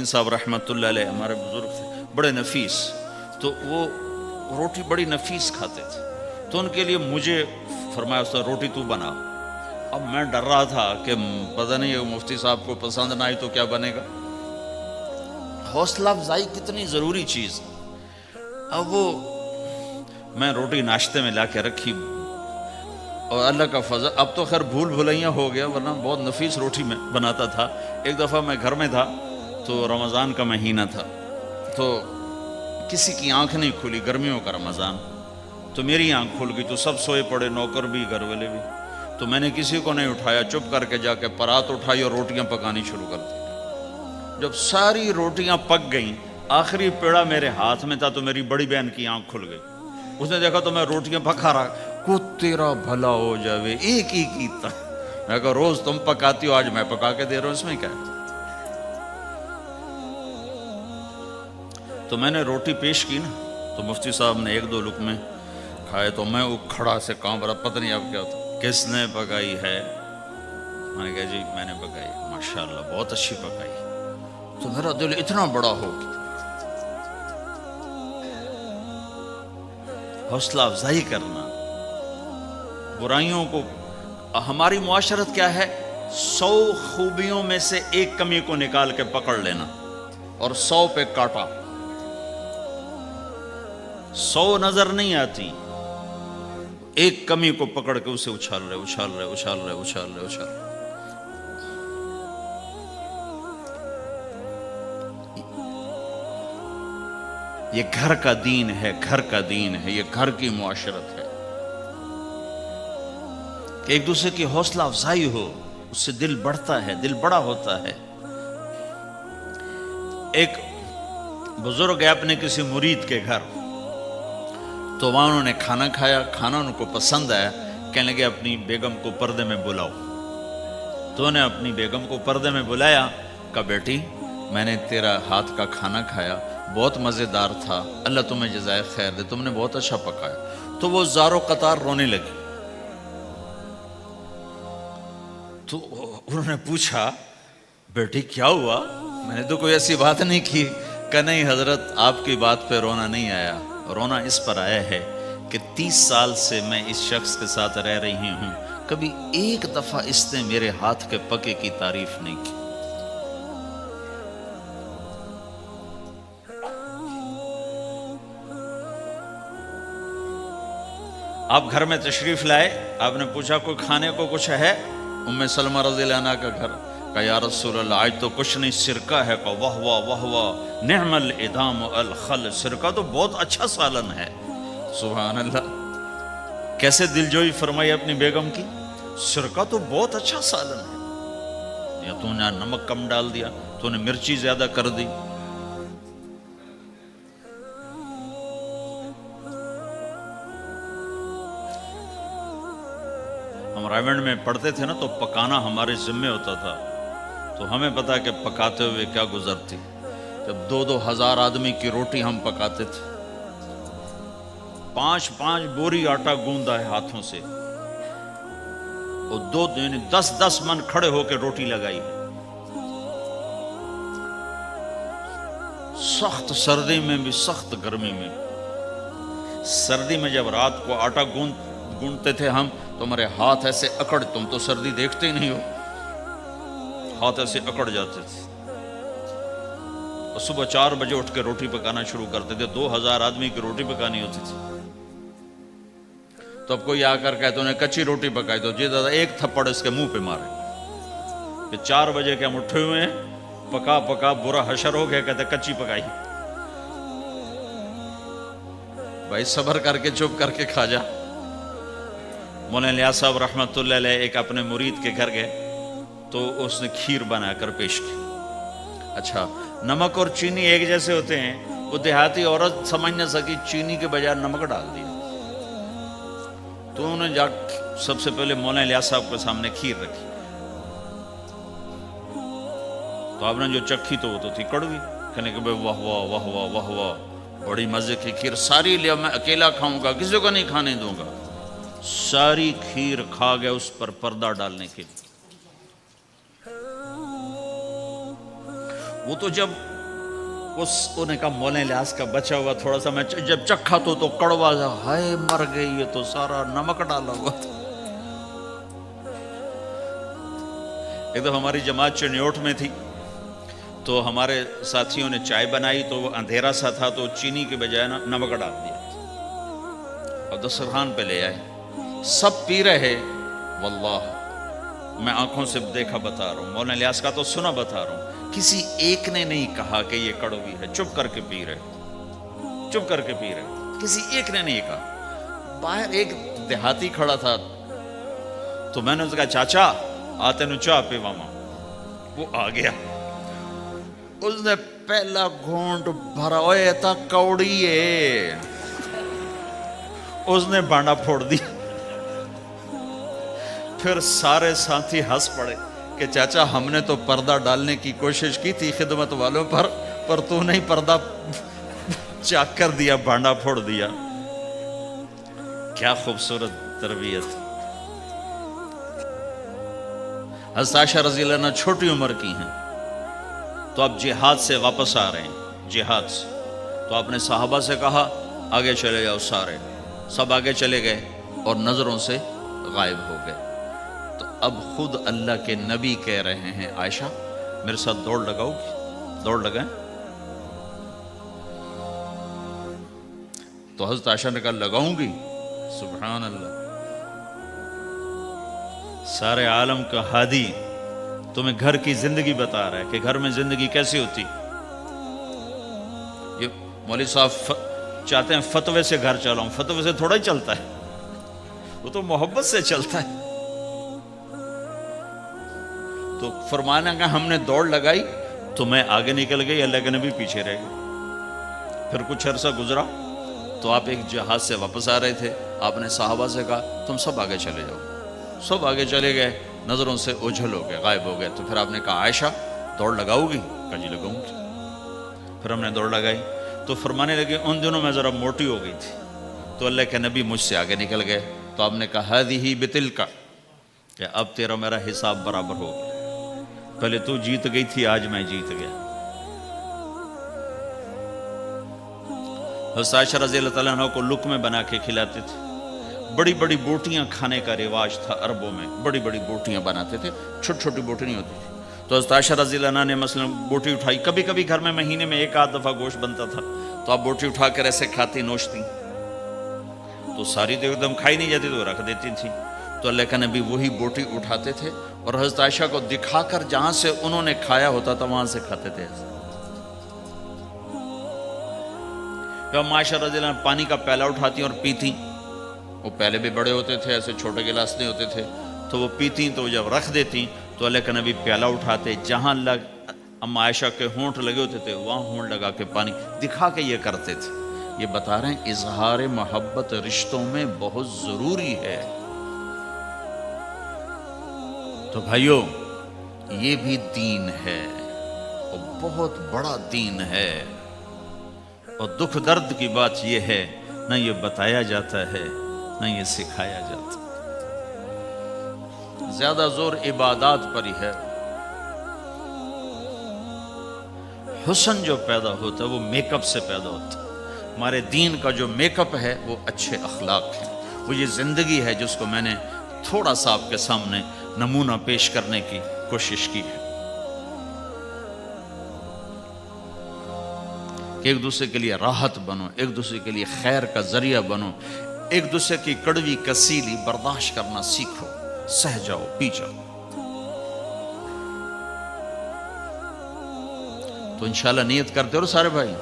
صاحب رحمۃ اللہ علیہ ہمارے بزرگ تھے بڑے نفیس، تو وہ روٹی بڑی نفیس کھاتے تھے، تو ان کے لیے مجھے فرمایا استاد روٹی تو بنا۔ اب میں ڈر رہا تھا کہ پتہ نہیں مفتی صاحب کو پسند نہ آئی تو کیا بنے گا۔ حوصلہ افزائی کتنی ضروری چیز۔ اب وہ میں روٹی ناشتے میں لا کے رکھی، اور اللہ کا فضل، اب تو خیر بھول بھلائیاں ہو گیا، ورنہ بہت نفیس روٹی میں بناتا تھا۔ ایک دفعہ میں گھر میں تھا تو رمضان کا مہینہ تھا، تو کسی کی آنکھ نہیں کھلی، گرمیوں کا رمضان، تو میری آنکھ کھل گئی، تو سب سوئے پڑے، نوکر بھی گھر والے بھی، تو میں نے کسی کو نہیں اٹھایا، چپ کر کے جا کے پرات اٹھائی اور روٹیاں پکانی شروع کر دی۔ جب ساری روٹیاں پک گئیں، آخری پیڑا میرے ہاتھ میں تھا، تو میری بڑی بہن کی آنکھ کھل گئی۔ اس نے دیکھا تو میں روٹیاں پکا رہا، کو تیرا بھلا ہو جاوے، ایک ہی کیتا۔ میں کہا روز تم پکاتی ہو، آج میں پکا کے دے رہا ہوں، اس میں کیا ہے؟ تو میں نے روٹی پیش کی نا، تو مفتی صاحب نے ایک دو لقمے کھائے، تو میں وہ کھڑا سے کانپ رہا، پتہ نہیں اب کیا ہوتا، کس نے پکائی ہے؟ میں نے کہا جی میں نے پکائی، ماشاءاللہ بہت اچھی پکائی۔ تو میرا دل اتنا بڑا ہو گیا۔ حوصلہ افزائی کرنا، برائیوں کو، ہماری معاشرت کیا ہے، 100 خوبیوں میں سے ایک کمی کو نکال کے پکڑ لینا اور 100 پہ کاٹا۔ 100 نظر نہیں آتی، ایک کمی کو پکڑ کے اسے اچھال رہے اچھال رہے اچھال رہے اچھال رہے اچھال رہے۔ یہ گھر کا دین ہے، گھر کا دین ہے، یہ گھر کی معاشرت ہے کہ ایک دوسرے کی حوصلہ افزائی ہو، اس سے دل بڑھتا ہے، دل بڑا ہوتا ہے۔ ایک بزرگ ہے اپنے کسی مرید کے گھر، تو وہاں انہوں نے کھانا کھایا، کھانا ان کو پسند آیا، کہنے لگے اپنی بیگم کو پردے میں بلاؤ۔ تو انہوں نے اپنی بیگم کو پردے میں بلایا، کہا بیٹی میں نے تیرا ہاتھ کا کھانا کھایا، بہت مزیدار تھا، اللہ تمہیں جزائے خیر دے، تم نے بہت اچھا پکایا۔ تو وہ زارو قطار رونے لگی۔ تو انہوں نے پوچھا بیٹی کیا ہوا؟ میں نے تو کوئی ایسی بات نہیں کی۔ کہ نہیں حضرت آپ کی بات پہ رونا نہیں آیا، رونا اس پر آیا ہے کہ 30 سال سے میں اس شخص کے ساتھ رہ رہی ہوں، کبھی ایک دفعہ اس نے میرے ہاتھ کے پکے کی تعریف نہیں کی۔ آپ گھر میں تشریف لائے، آپ نے پوچھا کوئی کھانے کو کچھ ہے؟ ام سلمہ رضی اللہ عنہ کا گھر، کہا یا رسول اللہ آج تو کچھ نہیں، سرکہ ہے۔ کہا واہ واہ واہ واہ، نعم الادام الخل، سرکہ تو بہت اچھا سالن ہے۔ سبحان اللہ، کیسے دلجوئی فرمائی اپنی بیگم کی، سرکہ تو بہت اچھا سالن ہے، یا تو نے نمک کم ڈال دیا، تو نے مرچی زیادہ کر دی۔ ہم رائمنڈ میں پڑھتے تھے نا، تو پکانا ہمارے ذمہ ہوتا تھا، تو ہمیں پتا کہ پکاتے ہوئے کیا گزرتی۔ جب 2-2 ہزار آدمی کی روٹی ہم پکاتے تھے، 5-5 بوری آٹا گوندا ہے ہاتھوں سے، اور 10-10 من کھڑے ہو کے روٹی لگائی ہے، سخت سردی میں بھی سخت گرمی میں بھی۔ سردی میں جب رات کو آٹا گونتے تھے ہم، تو ہمارے ہاتھ ایسے اکڑ، تم تو سردی دیکھتے ہی نہیں ہو، ہاتھ ایسے اکڑ جاتے تھے، اور صبح 4 بجے اٹھ کے روٹی پکانا شروع کرتے تھے، 2000 آدمی کی روٹی پکانی ہوتی تھی۔ تو اب کوئی آ کر کہتے انہیں کچی روٹی پکائی، تو جی دادا ایک تھپڑ اس کے منہ پہ مارے کہ 4 بجے کے ہم اٹھے ہوئے ہیں، پکا پکا برا حشر ہو گیا، کہتے کچی پکائی۔ بھائی صبر کر کے چپ کر کے کھا جا۔ مولانا الیاس صاحب رحمۃ اللہ علیہ ایک اپنے مرید کے گھر گئے، تو اس نے کھیر بنا کر پیش کی۔ اچھا نمک اور چینی ایک جیسے ہوتے ہیں، وہ دیہاتی عورت سمجھ نہ سکی، چینی کے بجائے نمک ڈال دیا، تو انہوں نے جا سب سے پہلے مولانا الیاس صاحب کے سامنے کھیر رکھی، تو آپ نے جو چکھی تو وہ تو تھی کڑوی، کہنے کہ بھائی واہ واہ واہ واہ واہ واہ، بڑی مزے کی کھیر، ساری لیا، میں اکیلا کھاؤں گا، کسی کو نہیں کھانے دوں گا۔ ساری کھیر کھا گیا، اس پر پردہ ڈالنے کے لیے وہ تو جب انہیں کہا مولے لحاظ کا بچا ہوا تھوڑا سا، میں جب چکھا تو کڑوا تھا، ہائے مر گئی یہ تو سارا نمک ڈالا ہوا تھا۔ ایک دفعہ ہماری جماعت چنیوٹ میں تھی، تو ہمارے ساتھیوں نے چائے بنائی، تو وہ اندھیرا سا تھا، تو چینی کے بجائے نمک ڈال دیا اور دسترخوان پہ لے آئے، سب پی رہے۔ واللہ میں آنکھوں سے دیکھا بتا رہا ہوں، مولانا الیاس کا تو سنا بتا رہا ہوں، کسی ایک نے نہیں کہا کہ یہ کڑوی ہے، چپ کر کے پی رہے، چپ کر کے پی رہے، کسی ایک نے نہیں کہا۔ باہر ایک دیہاتی کھڑا تھا، تو میں نے اس کا چاچا آتے نو چاہ پی ماما، وہ آ گیا، اس نے پہلا گھونٹ بھرا، اوے تا کوڑی ہے، اس نے بانڈا پھوڑ دی۔ پھر سارے ساتھی ہنس پڑے کہ چاچا ہم نے تو پردہ ڈالنے کی کوشش کی تھی خدمت والوں پر تو نہیں پردہ چاک کر دیا، بانڈا پھوڑ دیا۔ کیا خوبصورت تربیت۔ حضرت عائشہ رضی اللہ عنہ چھوٹی عمر کی ہیں، تو اب جہاد سے واپس آ رہے ہیں، جہاد سے، تو آپ نے صحابہ سے کہا آگے چلے جاؤ، سارے سب آگے چلے گئے اور نظروں سے غائب ہو گئے۔ تو اب خود اللہ کے نبی کہہ رہے ہیں عائشہ میرے ساتھ دوڑ لگاؤ گی؟ دوڑ لگائیں؟ تو حضرت عائشہ نے کہا لگاؤں گی۔ سبحان اللہ، سارے عالم کا ہادی تمہیں گھر کی زندگی بتا رہا ہے کہ گھر میں زندگی کیسی ہوتی۔ یہ مولوی صاحب چاہتے ہیں فتوے سے گھر چلاؤں، فتوے سے تھوڑا ہی چلتا ہے، وہ تو محبت سے چلتا ہے۔ تو فرمانا کہ ہم نے دوڑ لگائی تو میں آگے نکل گئی، اللہ کے نبی پیچھے رہ گئے۔ پھر کچھ عرصہ گزرا تو آپ ایک جہاز سے واپس آ رہے تھے، آپ نے صحابہ سے کہا تم سب آگے چلے جاؤ، سب آگے چلے گئے، نظروں سے اوجھل ہو گئے، غائب ہو گئے۔ تو پھر آپ نے کہا عائشہ دوڑ لگاؤ گی؟ کہا جی لگاؤں گی۔ پھر ہم نے دوڑ لگائی تو فرمانے لگے ان دنوں میں ذرا موٹی ہو گئی تھی، تو اللہ کے نبی مجھ سے آگے نکل گئے، تو آپ نے کہا ہذہ بتلک، کہ اب تیرا میرا حساب برابر ہو گیا، پہلے تو جیت گئی تھی، آج میں جیت گیا۔ حضرت عائشہ رضی اللہ تعالیٰ عنہ کو لقمے بنا کے کھلاتے تھے، بڑی بڑی بوٹیاں کھانے کا رواج تھا عربوں میں، بڑی بڑی بوٹیاں بناتے تھے، چھوٹی چھوٹی بوٹی نہیں ہوتی تھی۔ تو حضرت عائشہ رضی اللہ عنہ نے مثلا بوٹی اٹھائی، کبھی کبھی گھر میں مہینے میں ایک آدھ دفعہ گوشت بنتا تھا، تو آپ بوٹی اٹھا کر ایسے کھاتی نوچتی، تو ساری تو ایک دم کھائی نہیں جاتی تو رکھ دیتی تھی۔ تو اللہ کا نبی وہی بوٹی اٹھاتے تھے اور حضرت عائشہ کو دکھا کر جہاں سے انہوں نے کھایا ہوتا تھا وہاں سے کھاتے تھے۔ جب عائشہ رضی اللہ عنہ پانی کا پیالہ اٹھاتی اور پیتی، وہ پہلے بھی بڑے ہوتے تھے، ایسے چھوٹے گلاس نہیں ہوتے تھے، تو وہ پیتی تو جب رکھ دیتی تو اللہ کا نبی پیالہ اٹھاتے، جہاں اما عائشہ کے ہونٹ لگے ہوتے تھے وہاں ہونٹ لگا کے پانی دکھا کے یہ کرتے تھے۔ یہ بتا رہے ہیں اظہار محبت رشتوں میں بہت ضروری ہے۔ تو بھائیو یہ بھی دین ہے اور بہت بڑا دین ہے، اور دکھ درد کی بات یہ ہے نہ یہ بتایا جاتا ہے نہ یہ سکھایا جاتا، زیادہ زور عبادات پر ہی ہے۔ حسن جو پیدا ہوتا ہے وہ میک اپ سے پیدا ہوتا ہے۔ ہمارے دین کا جو میک اپ ہے وہ اچھے اخلاق ہے، وہ یہ زندگی ہے جس کو میں نے تھوڑا سا آپ کے سامنے نمونہ پیش کرنے کی کوشش کی ہے، کہ ایک دوسرے کے لیے راحت بنو، ایک دوسرے کے لیے خیر کا ذریعہ بنو، ایک دوسرے کی کڑوی کسیلی برداشت کرنا سیکھو، سہ جاؤ، پی جاؤ۔ تو انشاءاللہ نیت کرتے ہو سارے بھائی؟